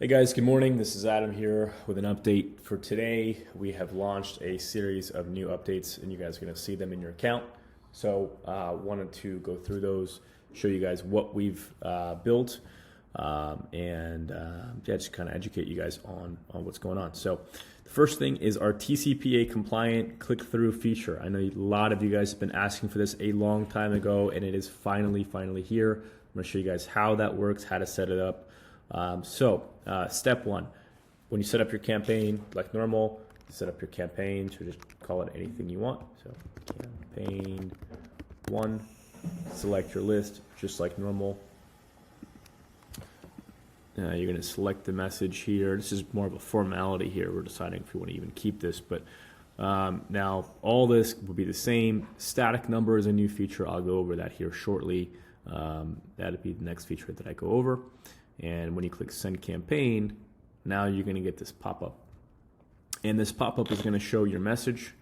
Hey guys, good morning. This is Adam here with an update for today. We have launched a series of new updates and you guys are going to see them in your account. So wanted to go through those, show you guys what we've built, just kind of educate you guys on what's going on. So the first thing is our TCPA compliant click-through feature. I know a lot of you guys have been asking for this a long time ago and it is finally here. I'm going to show you guys how that works, how to set it up. Step one, when you set up your campaign like normal, set up your campaign, so just call it anything you want. So campaign one, select your list just like normal. You're going to select the message here. This is more of a formality here. We're deciding if we want to even keep this, but now all this will be the same. Static number is a new feature. I'll go over that here shortly. That'll be the next feature that I go over. And when you click send campaign, now you're going to get this pop-up. And this pop-up is going to show your message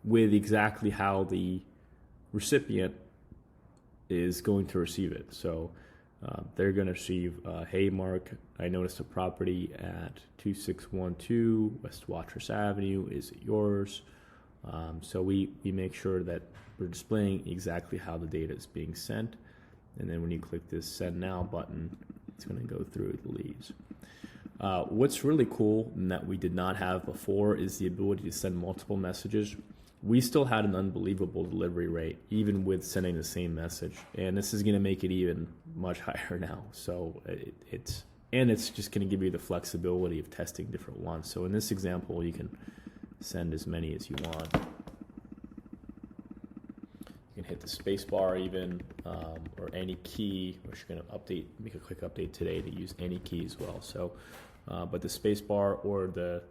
with exactly how the recipient is going to receive it. So they're going to receive, hey Mark, I noticed a property at 2612 West Watrous Avenue. Is it yours? So we make sure that we're displaying exactly how the data is being sent. And then when you click this send now button, it's going to go through the leads. What's really cool and that we did not have before is the ability to send multiple messages. We still had an unbelievable delivery rate, even with sending the same message. And this is going to make it even much higher now. So it's just going to give you the flexibility of testing different ones. So in this example, you can send as many as you want. You can hit the space bar even, or any key, which you're going to make a quick update today to use any key as well. So, but the space bar or the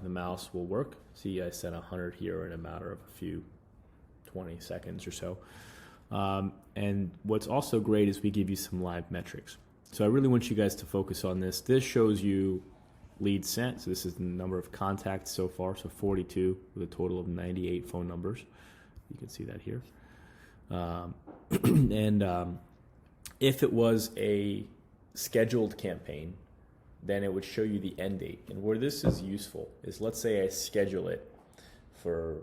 mouse will work. See, I sent 100 here in a matter of a few 20 seconds or so. And what's also great is we give you some live metrics. So I really want you guys to focus on this. This shows you leads sent. So this is the number of contacts so far. So 42 with a total of 98 phone numbers. You can see that here. If it was a scheduled campaign, then it would show you the end date. And where this is useful is, let's say I schedule it for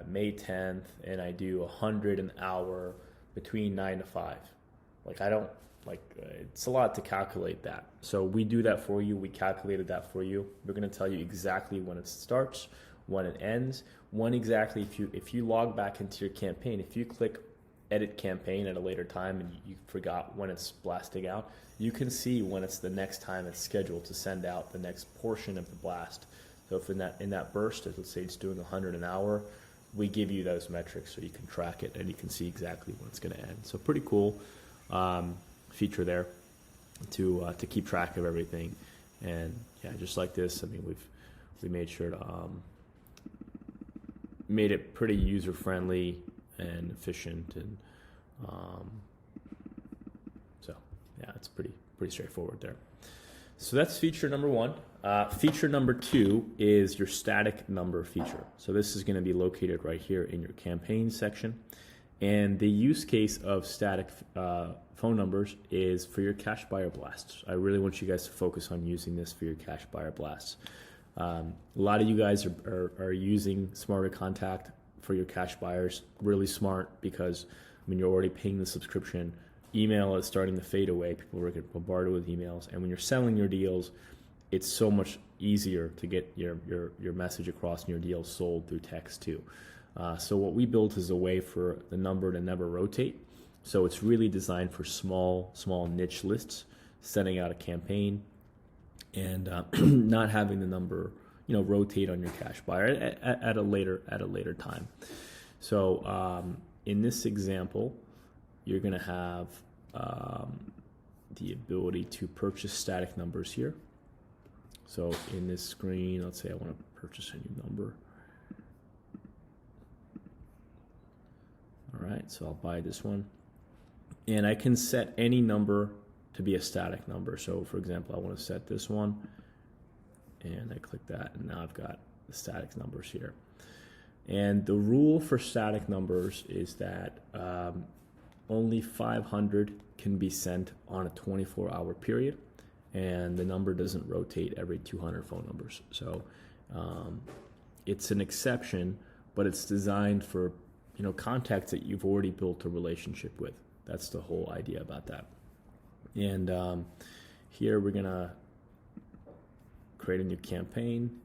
May 10th, and I do 100 an hour between 9 to 5. It's a lot to calculate that. So we do that for you. We calculated that for you. We're going to tell you exactly when it starts, when it ends, when exactly. If you log back into your campaign, if you click edit campaign at a later time and you forgot when it's blasting out, you can see when it's the next time it's scheduled to send out the next portion of the blast. So if in that burst, let's say it's doing 100 an hour, we give you those metrics so you can track it and you can see exactly when it's going to end. So pretty cool feature there to keep track of everything. And yeah, just like this, I mean, we made sure to made it pretty user friendly and efficient, and so yeah, it's pretty straightforward there. So that's feature number one. Feature number two is your static number feature. So this is going to be located right here in your campaign section, and the use case of static phone numbers is for your cash buyer blasts. I really want you guys to focus on using this for your cash buyer blasts. A lot of you guys are using Smarter Contact for your cash buyers. Really smart, because you're already paying the subscription. Email is starting to fade away. People are getting bombarded with emails, and when you're selling your deals, it's so much easier to get your message across and your deals sold through text too. So what we built is a way for the number to never rotate. So it's really designed for small niche lists, sending out a campaign and not having the number rotate on your cash buyer at a later time. So in this example, you're going to have the ability to purchase static numbers here. So in this screen, let's say I want to purchase a new number. All right, so I'll buy this one, and I can set any number to be a static number. So for example, I want to set this one, and I click that, and now I've got the static numbers here. And the rule for static numbers is that only 500 can be sent on a 24-hour period, and the number doesn't rotate every 200 phone numbers. So it's an exception, but it's designed for contacts that you've already built a relationship with. That's the whole idea about that. And here we're gonna create a new campaign.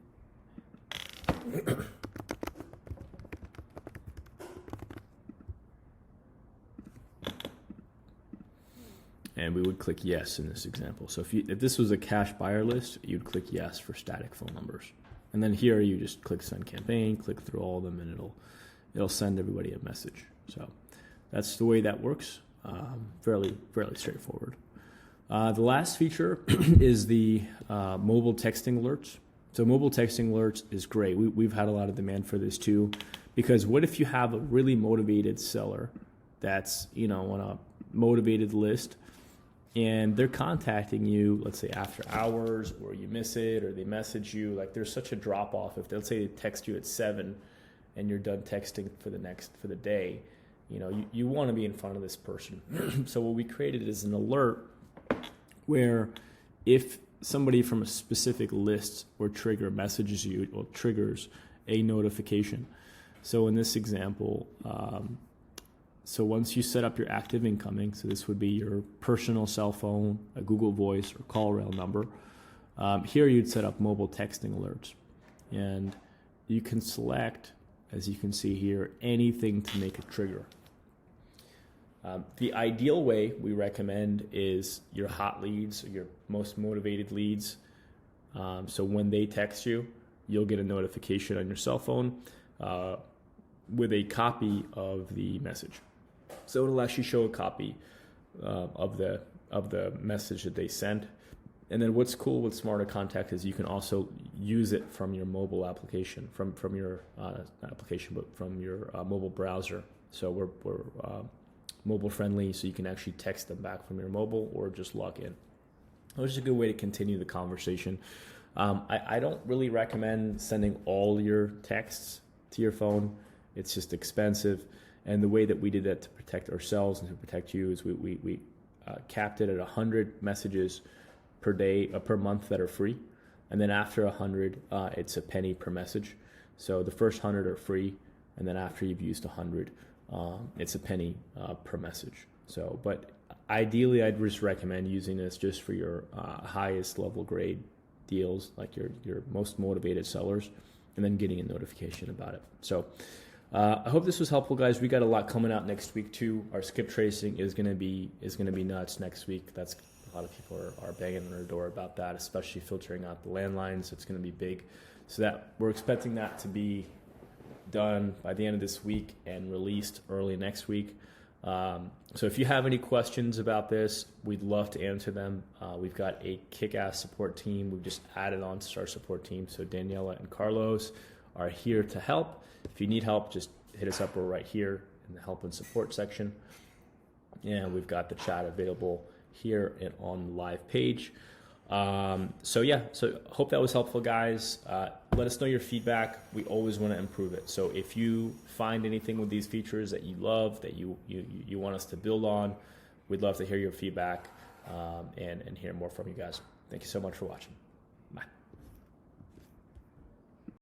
And we would click yes in this example. So if this was a cash buyer list, you'd click yes for static phone numbers. And then here you just click send campaign, click through all of them, and it'll send everybody a message. So that's the way that works. Fairly straightforward. The last feature is the mobile texting alerts. So mobile texting alerts is great. We've had a lot of demand for this too, because what if you have a really motivated seller that's on a motivated list, and they're contacting you, let's say after hours, or you miss it, or they message you, like there's such a drop off. If they'll say they text you at 7 and you're done texting for the day, you want to be in front of this person. So what we created is an alert where if somebody from a specific list or trigger messages you, or triggers a notification. So in this example, so once you set up your active incoming, so this would be your personal cell phone, a Google Voice, or call rail number, here you'd set up mobile texting alerts. And you can select, as you can see here, anything to make a trigger. The ideal way we recommend is your hot leads, or your most motivated leads. So when they text you, you'll get a notification on your cell phone with a copy of the message. So it'll actually show a copy of the message that they sent. And then what's cool with Smarter Contact is you can also use it from your mobile application, from your not application, but from your mobile browser. So we're mobile friendly, so you can actually text them back from your mobile or just log in. Which is a good way to continue the conversation. I don't really recommend sending all your texts to your phone. It's just expensive. And the way that we did that to protect ourselves and to protect you is we capped it at 100 messages per day, per month that are free. And then after 100, it's a penny per message. So the first 100 are free. And then after you've used 100, it's a penny per message. So, but ideally, I'd just recommend using this just for your highest level grade deals, like your most motivated sellers, and then getting a notification about it. So I hope this was helpful, guys. We got a lot coming out next week too. Our skip tracing is gonna be nuts next week. That's a lot of people are banging on our door about that, especially filtering out the landlines. It's gonna be big. So that we're expecting that to be done by the end of this week and released early next week. So if you have any questions about this, we'd love to answer them. We've got a kick-ass support team. We've just added on to our support team. So Daniela and Carlos are here to help. If you need help, just hit us up. We're right here in the help and support section. And we've got the chat available here and on the live page. So hope that was helpful, guys. Let us know your feedback. We always want to improve it. So if you find anything with these features that you love, that you want us to build on, we'd love to hear your feedback and hear more from you guys. Thank you so much for watching.